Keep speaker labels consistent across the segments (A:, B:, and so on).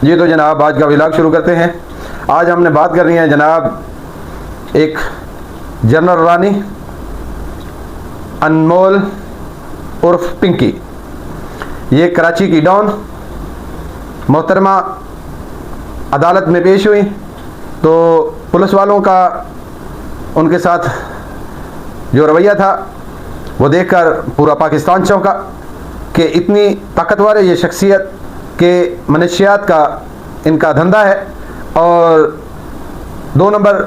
A: जी तो जनाब, आज का व्लॉग शुरू करते हैं। आज हमने बात करनी है जनाब एक जनरल रानी अनमोल उर्फ पिंकी। ये कराची की डॉन मोहतरमा अदालत में पेश हुई तो पुलिस वालों का उनके साथ जो रवैया था वो देखकर पूरा पाकिस्तान चौंका कि इतनी ताकतवर है ये शख्सियत के मनशियात का इनका धंधा है और 2 नंबर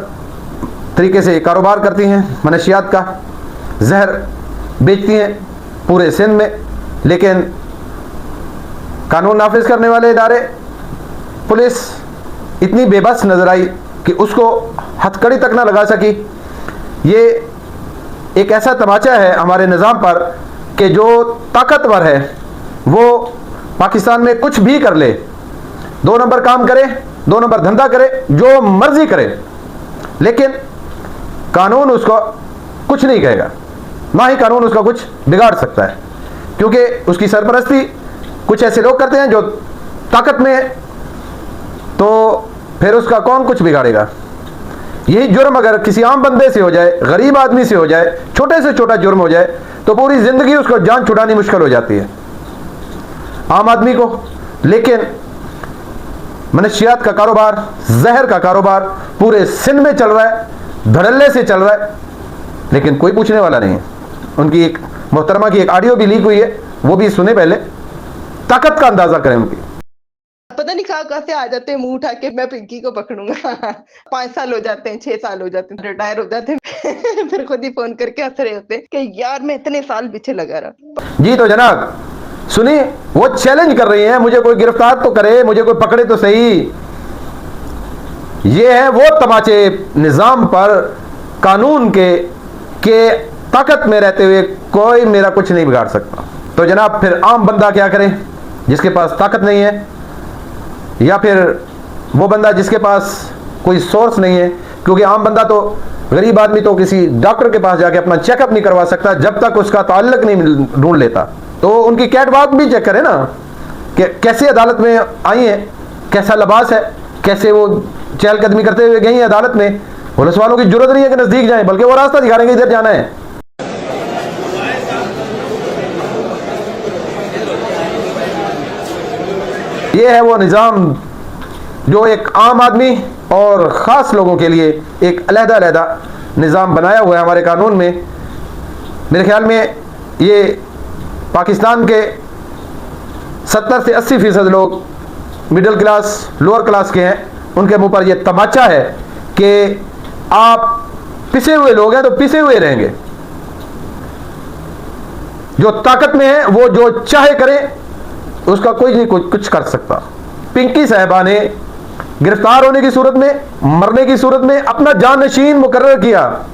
A: तरीके से कारोबार करती हैं। मनशियात का जहर बेचती हैं पूरे सिंध में, लेकिन कानून नाफिज करने वाले इदारे पुलिस इतनी बेबस नजर आई कि उसको हथकड़ी तक ना लगा सकी। ये एक ऐसा तमाचा है हमारे निज़ाम पर कि जो ताकतवर है वो पाकिस्तान में कुछ भी कर ले, 2 नंबर काम करे, 2 नंबर धंधा करे, जो मर्जी करे, लेकिन कानून उसको कुछ नहीं कहेगा, ना ही कानून उसका कुछ बिगाड़ सकता है, क्योंकि उसकी सरपरस्ती कुछ ऐसे लोग करते हैं जो ताकत में है, तो फिर उसका कौन कुछ बिगाड़ेगा। यही जुर्म अगर किसी आम बंदे से हो जाए, गरीब आदमी से हो जाए, छोटे से छोटा जुर्म हो जाए, तो पूरी जिंदगी उसको जान छुड़ानी मुश्किल हो जाती है आम आदमी को। लेकिन मनशियात का कारोबार, जहर का कारोबार पूरे सिंध में चल रहा है, धड़ल्ले से चल रहा है, लेकिन कोई पूछने वाला नहीं है। उनकी एक मोहतरमा की एक ऑडियो भी लीक हुई है, वो भी सुने पहले, ताकत का अंदाजा करें उनकी।
B: पता नहीं कहाँ से आ जाते हैं मुंह उठा के मैं पिंकी को पकड़ूंगा। 5 साल हो जाते हैं, 6 साल हो जाते हैं, रिटायर हो जाते हैं। फिर खुद ही फोन करके हंस रहे होते हैं कि यार मैं इतने साल पीछे लगा रहा।
A: जी तो जनाब सुनिए, वो चैलेंज कर रही हैं, मुझे कोई गिरफ्तार तो करे, मुझे कोई पकड़े तो सही। ये है वो तमाचे निजाम पर, कानून के ताकत में रहते हुए कोई मेरा कुछ नहीं बिगाड़ सकता। तो जनाब फिर आम बंदा क्या करे जिसके पास ताकत नहीं है, या फिर वो बंदा जिसके पास कोई सोर्स नहीं है, क्योंकि आम बंदा तो, गरीब आदमी तो किसी डॉक्टर के पास जाके अपना चेकअप नहीं करवा सकता जब तक उसका ताल्लुक नहीं ढूंढ लेता। तो उनकी कैटवॉक भी चेक करें ना कि कैसे अदालत में आई है, कैसा लिबास है, कैसे वो चहलकदमी करते हुए गई है अदालत में। पुलिस वालों की जरूरत नहीं है कि नजदीक जाएं, बल्कि वो रास्ता दिखा रहे हैं इधर जाना है। ये है वो निज़ाम जो एक आम आदमी और ख़ास लोगों के लिए एक अलहदा निज़ाम बनाया हुआ है हमारे कानून में। मेरे ख्याल में ये पाकिस्तान के 70 से 80% लोग मिडिल क्लास, लोअर क्लास के हैं, उनके मुंह पर यह तमाचा है कि आप पिसे हुए लोग हैं तो पिसे हुए रहेंगे। जो ताकत में है वो जो चाहे करे, उसका कोई नहीं कुछ कर सकता। पिंकी साहिबा ने गिरफ्तार होने की सूरत में, मरने की सूरत में अपना जानशीन मुकर्रर किया।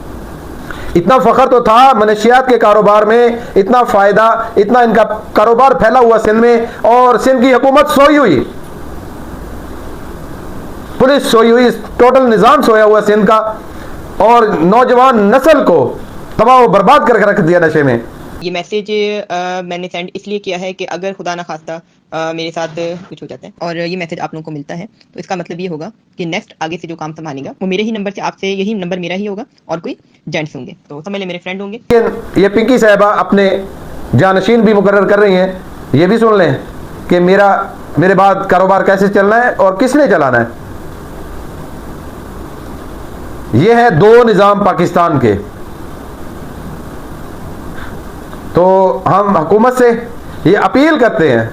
A: इतना फख्र तो था मनशियात के कारोबार में, इतना फायदा, इतना इनका कारोबार फैला हुआ सिंध में, और सिंध की हुकूमत सोई हुई, पुलिस सोई हुई, टोटल निजाम सोया हुआ सिंध का, और नौजवान नस्ल को तबाह बर्बाद करके रख दिया नशे में।
C: ये मैसेज मैंने सेंड इसलिए किया है कि अगर खुदा ना खास्ता मेरे साथ कुछ हो जाता है और ये मैसेज आप लोगों को मिलता है, तो इसका मतलब ये होगा कि नेक्स्ट आगे से जो काम संभालेगा वो मेरे ही नंबर से, आपसे यही नंबर मेरा ही होगा और कोई जेंट्स होंगे, तो समझ ले मेरे फ्रेंड होंगे।
A: ये पिंकी साहिबा अपने जानशीन भी मुकर्रर कर रही हैं। ये भी सुन लें कि मेरे बाद कारोबार कैसे चलना है और किसने चलाना है। ये है 2 निज़ाम पाकिस्तान के। तो हम हुकूमत से ये अपील करते हैं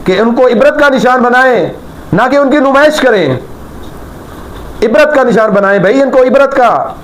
A: कि उनको इबरत का निशान बनाएं, ना कि उनकी नुमाइश करें। इबरत का निशान बनाएं भाई, इनको इबरत का।